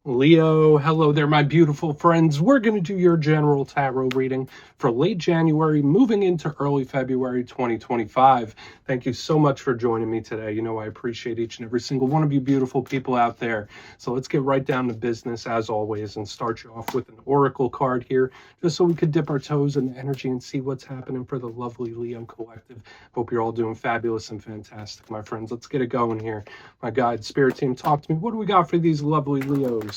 Leo, hello there, my beautiful friends. We're going to do your general tarot reading for late January, moving into early February 2025. Thank you so much for joining me today. You know, I appreciate each and every single one of you beautiful people out there. So let's get right down to business as always and start you off with an oracle card here, just so we could dip our toes in the energy and see what's happening for the lovely Leo collective. Hope you're all doing fabulous and fantastic, my friends. Let's get it going here. My guide, spirit team, talk to me. What do we got for these lovely Leos?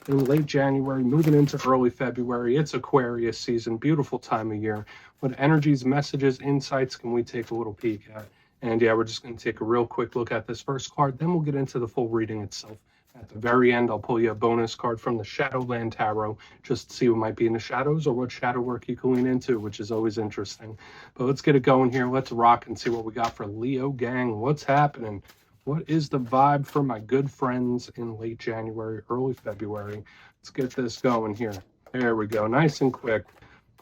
In late January, moving into early February. It's Aquarius season, beautiful time of year. What energies, messages, insights can we take a little peek at? And yeah, we're just going to take a real quick look at this first card, then we'll get into the full reading itself. At the very end, I'll pull you a bonus card from the Shadowland Tarot, just to see what might be in the shadows or what shadow work you can lean into, which is always interesting. But let's get it going here. Let's rock and see what we got for Leo gang. What's happening? What is the vibe for my good friends in late January, early February? Let's get this going here. There we go. Nice and quick.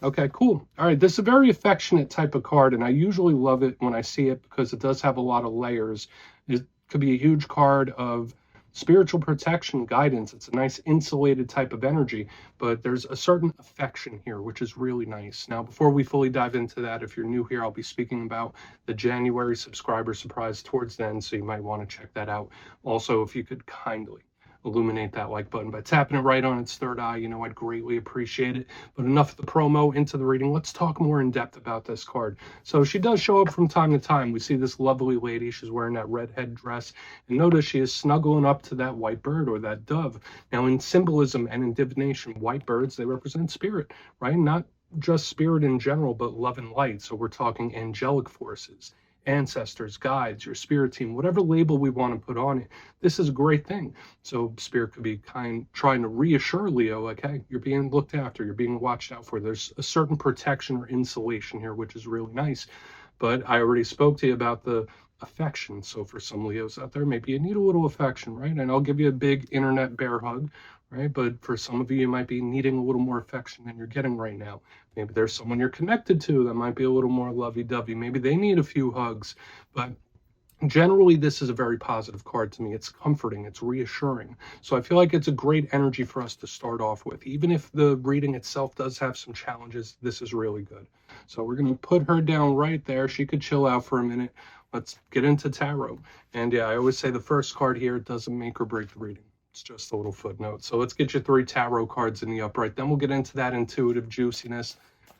Okay, cool. All right, this is a very affectionate type of card, and I usually love it when I see it because it does have a lot of layers. It could be a huge card of spiritual protection, guidance. It's a nice insulated type of energy, but there's a certain affection here, which is really nice. Now, before we fully dive into that, if you're new here, I'll be speaking about the January subscriber surprise towards the end, so you might want to check that out. Also, if you could kindly illuminate that like button by tapping it right on its third eye, you know, I'd greatly appreciate it. But enough of the promo, into the reading. Let's talk more in depth about this card. So she does show up from time to time. We see this lovely lady. She's wearing that red head dress, and notice she is snuggling up to that white bird or that dove. Now, in symbolism and in divination, white birds, they represent spirit, right? Not just spirit in general, but love and light. So we're talking angelic forces, ancestors, guides, your spirit team, whatever label we want to put on it. This is a great thing. So spirit could be trying to reassure Leo, like, hey, you're being looked after, you're being watched out for. There's a certain protection or insulation here, which is really nice. But I already spoke to you about the affection. So for some Leos out there, maybe you need a little affection, right? And I'll give you a big internet bear hug, right? But for some of you, you might be needing a little more affection than you're getting right now. Maybe there's someone you're connected to that might be a little more lovey-dovey. Maybe they need a few hugs. But generally, this is a very positive card to me. It's comforting, it's reassuring. So I feel like it's a great energy for us to start off with. Even if the reading itself does have some challenges, this is really good. So we're going to put her down right there. She could chill out for a minute. Let's get into tarot. And yeah, I always say the first card here doesn't make or break the reading. It's just a little footnote. So let's get you 3 tarot cards in the upright. Then we'll get into that intuitive juiciness.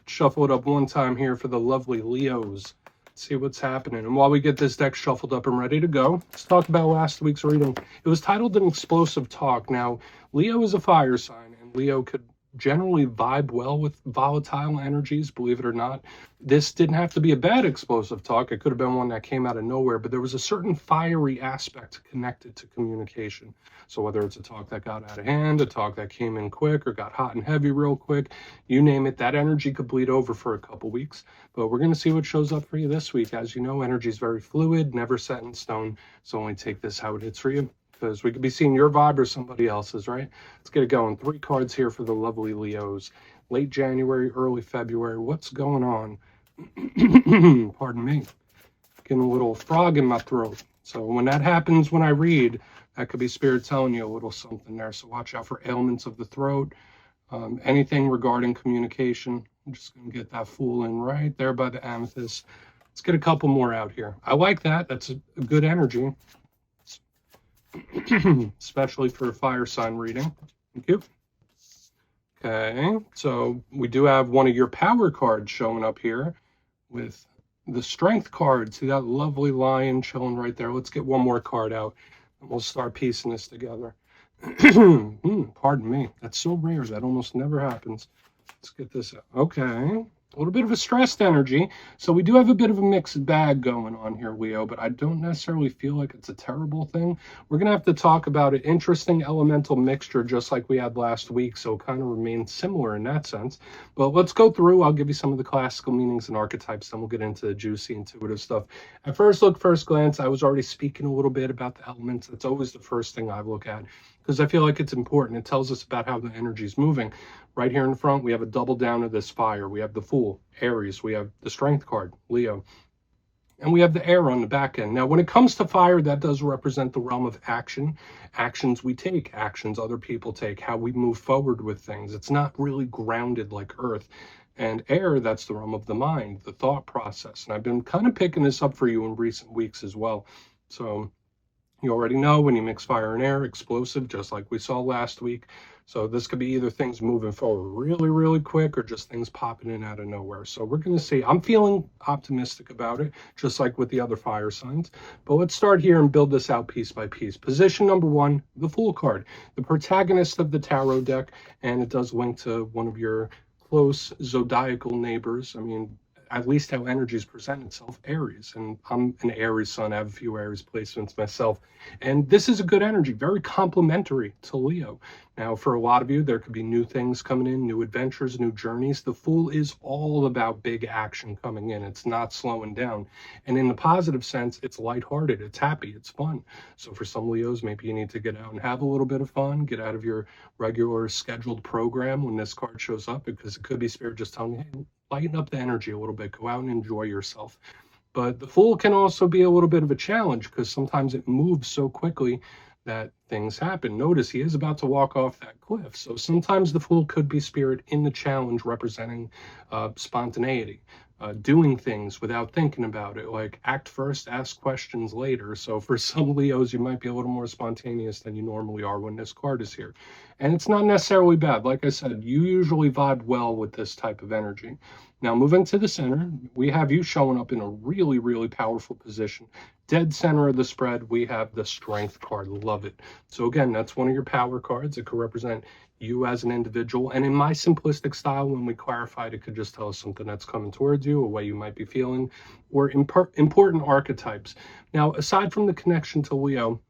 Shuffle it up one time here for the lovely Leos. See what's happening. And while we get this deck shuffled up and ready to go, let's talk about last week's reading. It was titled An Explosive Talk. Now, Leo is a fire sign, and Leo could generally vibe well with volatile energies, believe it or not. This didn't have to be a bad explosive talk. It could have been one that came out of nowhere, but there was a certain fiery aspect connected to communication. So whether it's a talk that got out of hand, a talk that came in quick or got hot and heavy real quick, you name it, that energy could bleed over for a couple weeks. But we're going to see what shows up for you this week. As you know, energy is very fluid, never set in stone. So only take this how it hits for you, because we could be seeing your vibe or somebody else's, right? Let's get it going. 3 cards here for the lovely Leos. Late January, early February. What's going on? Pardon me. Getting a little frog in my throat. So when that happens when I read, that could be spirit telling you a little something there. So watch out for ailments of the throat. Anything regarding communication. I'm just going to get that fool in right there by the amethyst. Let's get a couple more out here. I like that. That's a good energy. Especially for a fire sign reading. Thank you. Okay, so we do have one of your power cards showing up here with the strength card. See that lovely lion chilling right there? Let's get one more card out and we'll start piecing this together. Pardon me. That's so rare. That almost never happens. Let's get this out. Okay. A little bit of a stressed energy. So we do have a bit of a mixed bag going on here, Leo, but I don't necessarily feel like it's a terrible thing. We're going to have to talk about an interesting elemental mixture just like we had last week, so it kind of remains similar in that sense. But let's go through. I'll give you some of the classical meanings and archetypes, then we'll get into the juicy, intuitive stuff. At first look, first glance, I was already speaking a little bit about the elements. That's always the first thing I look at because I feel like it's important. It tells us about how the energy is moving. Right here in the front, we have a double down of this fire. We have the Fool, Aries. We have the Strength card, Leo. And we have the air on the back end. Now, when it comes to fire, that does represent the realm of action, actions we take, actions other people take, how we move forward with things. It's not really grounded like earth. And air, that's the realm of the mind, the thought process. And I've been kind of picking this up for you in recent weeks as well. So you already know when you mix fire and air, explosive, just like we saw last week. So this could be either things moving forward really, really quick or just things popping in out of nowhere. So we're going to see. I'm feeling optimistic about it, just like with the other fire signs. But let's start here and build this out piece by piece. Position number one, the Fool card, the protagonist of the tarot deck, and it does link to one of your close zodiacal neighbors. I mean, at least how energies present itself, Aries. And I'm an Aries sun. I have a few Aries placements myself. And this is a good energy, very complementary to Leo. Now, for a lot of you, there could be new things coming in, new adventures, new journeys. The Fool is all about big action coming in. It's not slowing down. And in the positive sense, it's lighthearted, it's happy, it's fun. So for some Leos, maybe you need to get out and have a little bit of fun, get out of your regular scheduled program when this card shows up, because it could be Spirit just telling you, hey, lighten up the energy a little bit, go out and enjoy yourself. But the Fool can also be a little bit of a challenge because sometimes it moves so quickly that things happen. Notice he is about to walk off that cliff. So sometimes the Fool could be Spirit in the challenge representing spontaneity, doing things without thinking about it, like act first, ask questions later. So for some Leos, you might be a little more spontaneous than you normally are when this card is here. And it's not necessarily bad. Like I said, you usually vibe well with this type of energy. Now, moving to the center, we have you showing up in a really, really powerful position. Dead center of the spread, we have the Strength card. Love it. So again, that's one of your power cards. It could represent you as an individual. And in my simplistic style, when we clarified, it could just tell us something that's coming towards you, a way you might be feeling, or important archetypes. Now, aside from the connection to Leo,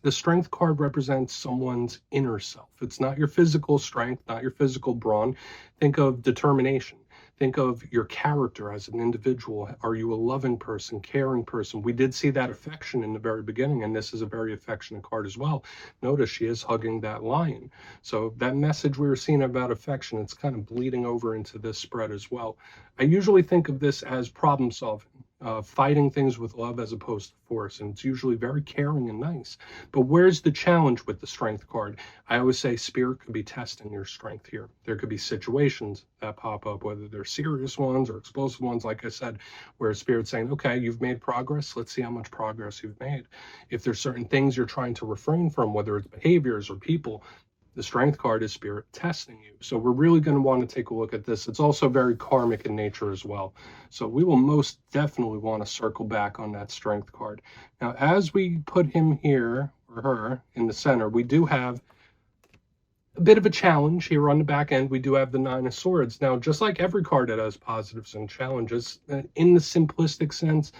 the Strength card represents someone's inner self. It's not your physical strength, not your physical brawn. Think of determination. Think of your character as an individual. Are you a loving person, caring person? We did see that affection in the very beginning, and this is a very affectionate card as well. Notice she is hugging that lion. So that message we were seeing about affection, it's kind of bleeding over into this spread as well. I usually think of this as problem solving. Fighting things with love as opposed to force, and it's usually very caring and nice. But where's the challenge with the Strength card? I always say Spirit could be testing your strength here. There could be situations that pop up, whether they're serious ones or explosive ones, like I said, where Spirit's saying, okay, you've made progress, let's see how much progress you've made. If there's certain things you're trying to refrain from, whether it's behaviors or people, the Strength card is Spirit testing you. So we're really going to want to take a look at this. It's also very karmic in nature as well. So we will most definitely want to circle back on that Strength card. Now, as we put him here, or her, in the center, we do have a bit of a challenge here on the back end. We do have the Nine of Swords. Now, just like every card that has positives and challenges, in the simplistic sense,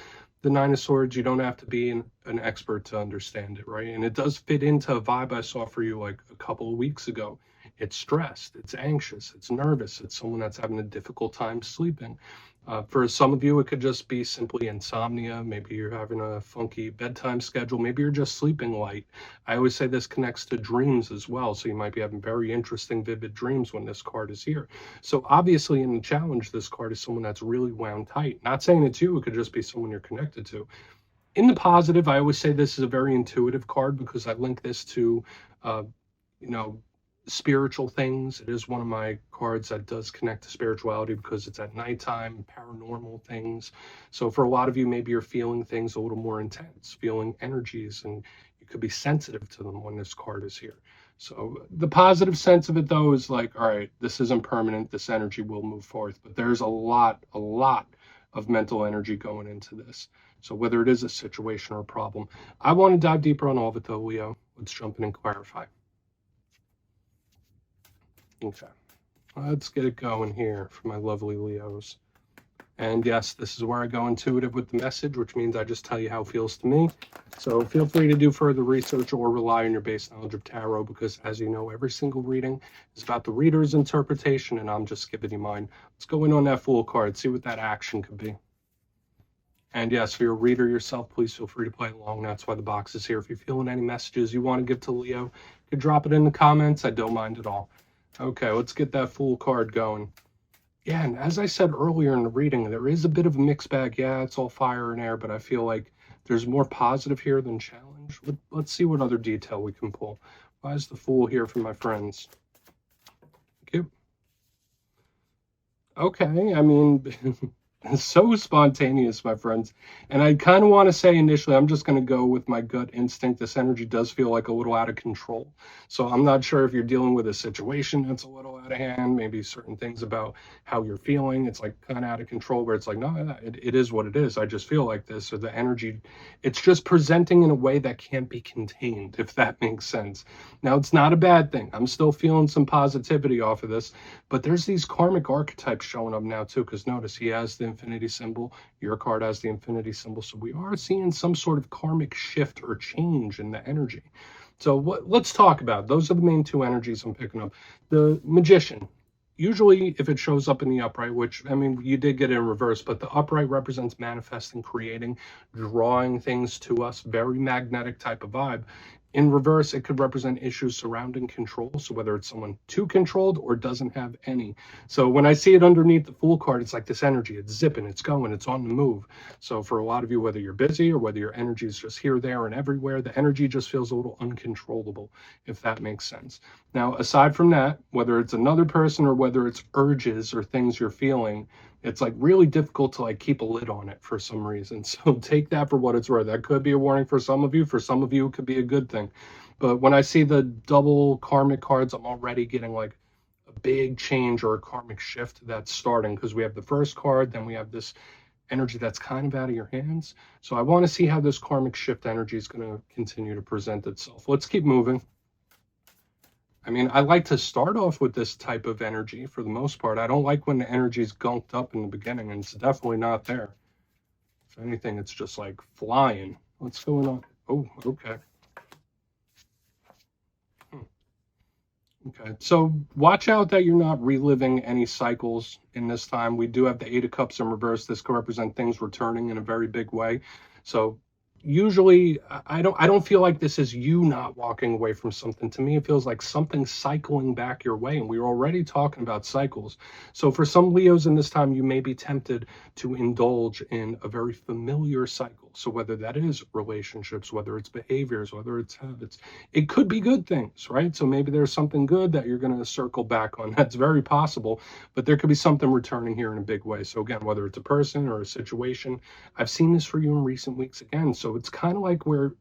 the Nine of Swords, you don't have to be an expert to understand it, right? And it does fit into a vibe I saw for you like a couple of weeks ago. It's stressed, it's anxious, it's nervous, it's someone that's having a difficult time sleeping. For some of you, it could just be simply insomnia. Maybe you're having a funky bedtime schedule. Maybe you're just sleeping light. I always say this connects to dreams as well. So you might be having very interesting, vivid dreams when this card is here. So obviously in the challenge, this card is someone that's really wound tight. Not saying it's you, it could just be someone you're connected to. In the positive, I always say this is a very intuitive card because I link this to, spiritual things. It is one of my cards that does connect to spirituality because it's at nighttime, paranormal things. So for a lot of you, maybe you're feeling things a little more intense, feeling energies, and you could be sensitive to them when this card is here. So the positive sense of it though is like, all right, this isn't permanent, this energy will move forth, but there's a lot of mental energy going into this. So whether it is a situation or a problem, I want to dive deeper on all of it though, Leo. Let's jump in and clarify. Okay, let's get it going here for my lovely Leos. And yes, this is where I go intuitive with the message, which means I just tell you how it feels to me. So feel free to do further research or rely on your base knowledge of tarot, because as you know, every single reading is about the reader's interpretation, and I'm just giving you mine. Let's go in on that Fool card, see what that action could be. And yes, for your reader yourself, please feel free to play along. That's why the box is here. If you're feeling any messages you want to give to Leo, you can drop it in the comments. I don't mind at all. Okay, let's get that Fool card going. Yeah, and as I said earlier in the reading, there is a bit of a mixed bag. Yeah, it's all fire and air, but I feel like there's more positive here than challenge. Let's see what other detail we can pull. Why is the Fool here for my friends? Thank you. Okay, I mean, so spontaneous, my friends. And I kind of want to say initially, I'm just going to go with my gut instinct. This energy does feel like a little out of control. So I'm not sure if you're dealing with a situation that's a little out of hand, maybe certain things about how you're feeling. It's like kind of out of control where it's like, no, it is what it is. I just feel like this. Or the energy, it's just presenting in a way that can't be contained, if that makes sense. Now, it's not a bad thing. I'm still feeling some positivity off of this. But there's these karmic archetypes showing up now too, because notice he has the infinity symbol, your card has the infinity symbol. So we are seeing some sort of karmic shift or change in the energy. So let's talk about, those are the main two energies I'm picking up. The Magician, usually if it shows up in the upright, which, I mean, you did get it in reverse, but the upright represents manifesting, creating, drawing things to us, very magnetic type of vibe. In reverse, it could represent issues surrounding control. So whether it's someone too controlled or doesn't have any. So when I see it underneath the Fool card, it's like this energy, it's zipping, it's going, it's on the move. So for a lot of you, whether you're busy or whether your energy is just here, there, and everywhere, the energy just feels a little uncontrollable, if that makes sense. Now, aside from that, whether it's another person or whether it's urges or things you're feeling, it's like really difficult to like keep a lid on it for some reason. So take that for what it's worth. That could be a warning for some of you. For some of you, it could be a good thing. But when I see the double karmic cards, I'm already getting like a big change or a karmic shift that's starting, because we have the first card, then we have this energy that's kind of out of your hands. So I want to see how this karmic shift energy is going to continue to present itself. Let's keep moving. I mean, I like to start off with this type of energy for the most part. I don't like when the energy is gunked up in the beginning, and it's definitely not there. If anything, it's just like flying. What's going on? Oh, okay. Okay, so watch out that you're not reliving any cycles in this time. We do have the Eight of Cups in reverse. This could represent things returning in a very big way. So usually I don't feel like this is you not walking away from something. To me, it feels like something cycling back your way, and we were already talking about cycles. So for some Leos in this time, you may be tempted to indulge in a very familiar cycle. So whether that is relationships, whether it's behaviors, whether it's habits, it could be good things, right? So maybe there's something good that you're going to circle back on. That's very possible, but there could be something returning here in a big way. So again, whether it's a person or a situation, I've seen this for you in recent weeks again. So it's kind of like we're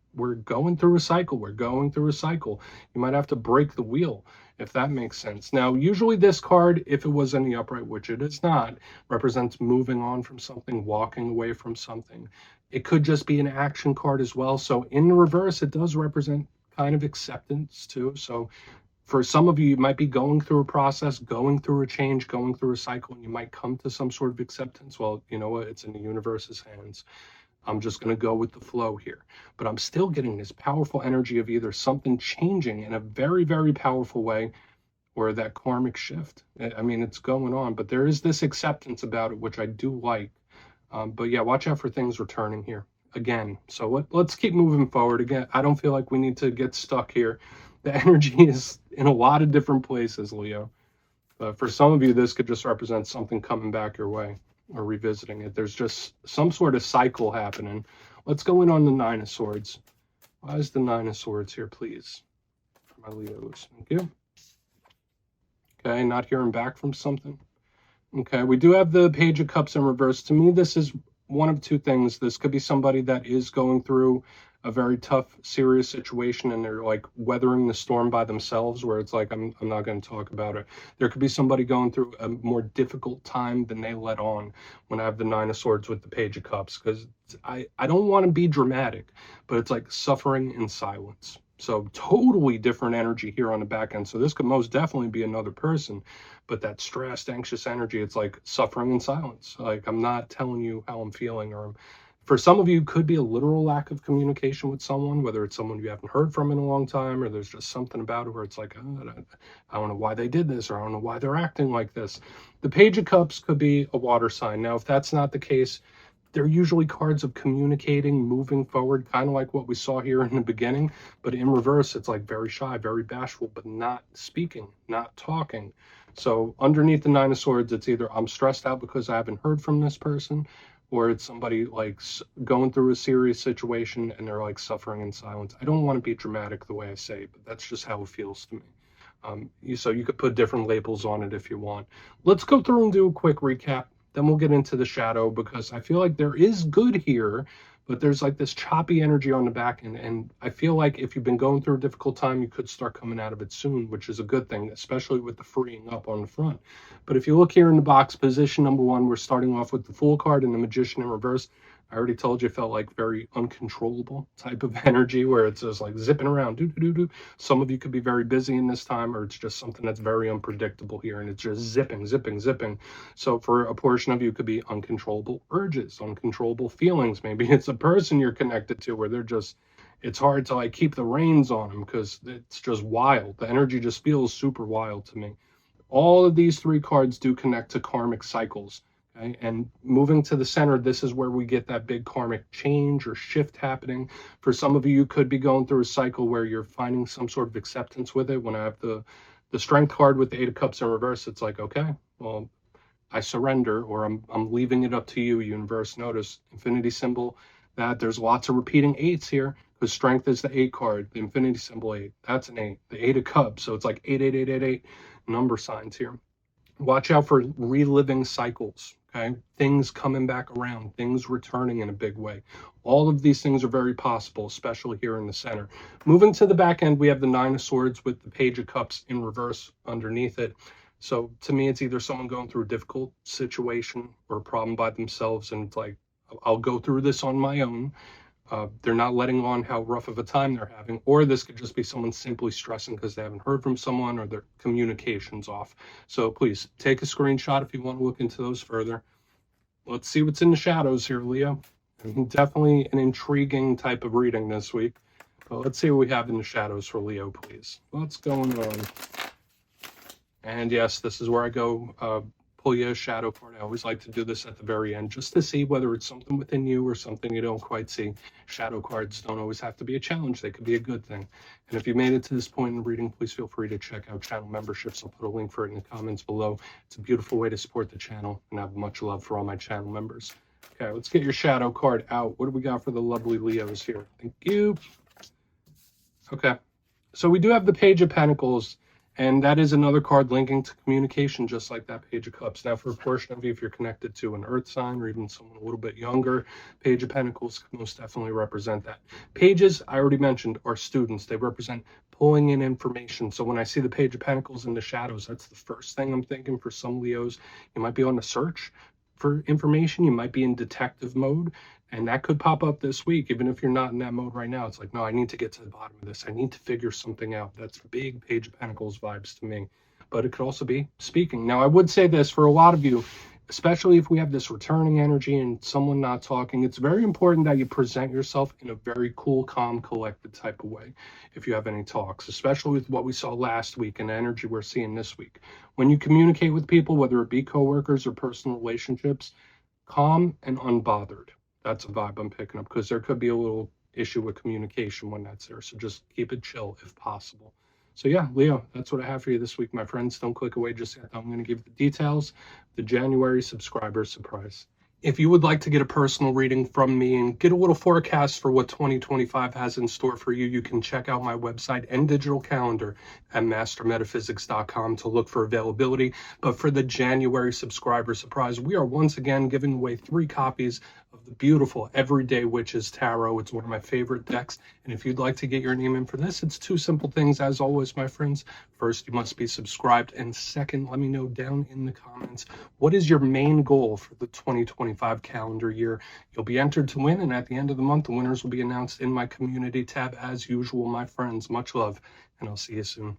going through a cycle. We're going through a cycle. You might have to break the wheel, if that makes sense. Now, usually this card, if it was in the upright, which it is not, represents moving on from something, walking away from something. It could just be an action card as well. So in the reverse, it does represent kind of acceptance too. So for some of you, you might be going through a process, going through a change, going through a cycle, and you might come to some sort of acceptance. Well, you know what? It's in the universe's hands. I'm just going to go with the flow here. But I'm still getting this powerful energy of either something changing in a very, very powerful way, or that karmic shift. I mean, it's going on, but there is this acceptance about it, which I do like. But yeah, watch out for things returning here again. So let's keep moving forward. Again, I don't feel like we need to get stuck here. The energy is in a lot of different places, Leo. But for some of you, this could just represent something coming back your way or revisiting it. There's just some sort of cycle happening. Let's go in on the Nine of Swords. Why is the Nine of Swords here, please? For my Leos. Thank you. Okay, not hearing back from something. Okay, we do have the Page of Cups in reverse. To me, this is one of two things. This could be somebody that is going through a very tough, serious situation, and they're like weathering the storm by themselves, where it's like, I'm not going to talk about it. There could be somebody going through a more difficult time than they let on when I have the Nine of Swords with the Page of Cups, because I don't want to be dramatic, but it's like suffering in silence. So totally different energy here on the back end. So this could most definitely be another person, but that stressed, anxious energy, it's like suffering in silence. Like, I'm not telling you how I'm feeling, or for some of you, could be a literal lack of communication with someone, whether it's someone you haven't heard from in a long time, or there's just something about it where it's like, oh, I don't know why they did this, or I don't know why they're acting like this. The Page of Cups could be a water sign. Now, if that's not the case, they're usually cards of communicating, moving forward, kind of like what we saw here in the beginning. But in reverse, it's like very shy, very bashful, but not speaking, not talking. So underneath the Nine of Swords, it's either I'm stressed out because I haven't heard from this person, or it's somebody like going through a serious situation and they're like suffering in silence. I don't want to be dramatic the way I say it, but that's just how it feels to me. So you could put different labels on it if you want. Let's go through and do a quick recap. Then we'll get into the shadow, because I feel like there is good here, but there's like this choppy energy on the back end. And I feel like if you've been going through a difficult time, you could start coming out of it soon, which is a good thing, especially with the freeing up on the front. But if you look here in the box, position number 1, we're starting off with the Fool card and the Magician in reverse. I already told you it felt like very uncontrollable type of energy, where it's just like zipping around. Some of you could be very busy in this time, or it's just something that's very unpredictable here, and it's just zipping. So for a portion of you, it could be uncontrollable urges, uncontrollable feelings. Maybe it's a person you're connected to where they're just, it's hard to like keep the reins on them because it's just wild. The energy just feels super wild to me. All of these 3 cards do connect to karmic cycles. Okay? And moving to the center, this is where we get that big karmic change or shift happening. For some of you, you could be going through a cycle where you're finding some sort of acceptance with it. When I have the Strength card with the 8 of Cups in reverse, it's like, okay, well, I surrender, or I'm leaving it up to you, universe. Notice infinity symbol, that there's lots of repeating 8s here, because Strength is the 8 card, the infinity symbol 8, that's an 8, the 8 of Cups, so it's like 8 number signs here. Watch out for reliving cycles, okay? Things coming back around, things returning in a big way. All of these things are very possible, especially here in the center. Moving to the back end, we have the 9 of Swords with the Page of Cups in reverse underneath it. So to me, it's either someone going through a difficult situation or a problem by themselves, and it's like, I'll go through this on my own. They're not letting on how rough of a time they're having, or this could just be someone simply stressing because they haven't heard from someone or their communication's off. So please take a screenshot if you want to look into those further. Let's see what's in the shadows here, Leo. Definitely an intriguing type of reading this week. But let's see what we have in the shadows for Leo, please. What's going on? And yes, this is where I go pull you a shadow card. I always like to do this at the very end, just to see whether it's something within you or something you don't quite see. Shadow cards don't always have to be a challenge. They could be a good thing. And if you made it to this point in the reading, please feel free to check out channel memberships. I'll put a link for it in the comments below. It's a beautiful way to support the channel, and I have much love for all my channel members. Okay, let's get your shadow card out. What do we got for the lovely Leos here? Thank you. Okay, so we do have the Page of Pentacles, and that is another card linking to communication, just like that Page of Cups. Now, for a portion of you, if you're connected to an earth sign or even someone a little bit younger, Page of Pentacles can most definitely represent that. Pages, I already mentioned, are students. They represent pulling in information. So when I see the Page of Pentacles in the shadows, that's the first thing I'm thinking for some Leos. You might be on the search for information. You might be in detective mode. And that could pop up this week, even if you're not in that mode right now. It's like, no, I need to get to the bottom of this. I need to figure something out. That's big Page of Pentacles vibes to me. But it could also be speaking. Now, I would say this for a lot of you, especially if we have this returning energy and someone not talking, it's very important that you present yourself in a very cool, calm, collected type of way if you have any talks, especially with what we saw last week and the energy we're seeing this week. When you communicate with people, whether it be coworkers or personal relationships, calm and unbothered. That's a vibe I'm picking up, because there could be a little issue with communication when that's there. So just keep it chill if possible. So yeah, Leo, that's what I have for you this week, my friends. Don't click away just yet. I'm going to give the details, the January subscriber surprise. If you would like to get a personal reading from me and get a little forecast for what 2025 has in store for you, you can check out my website and digital calendar at mastermetaphysics.com to look for availability. But for the January subscriber surprise, we are once again giving away 3 copies of the beautiful Everyday Witches Tarot. It's one of my favorite decks. And if you'd like to get your name in for this, it's 2 simple things, as always, my friends. First, you must be subscribed. And second, let me know down in the comments, what is your main goal for the 2025 calendar year? You'll be entered to win, and at the end of the month, the winners will be announced in my community tab as usual, my friends. Much love, and I'll see you soon.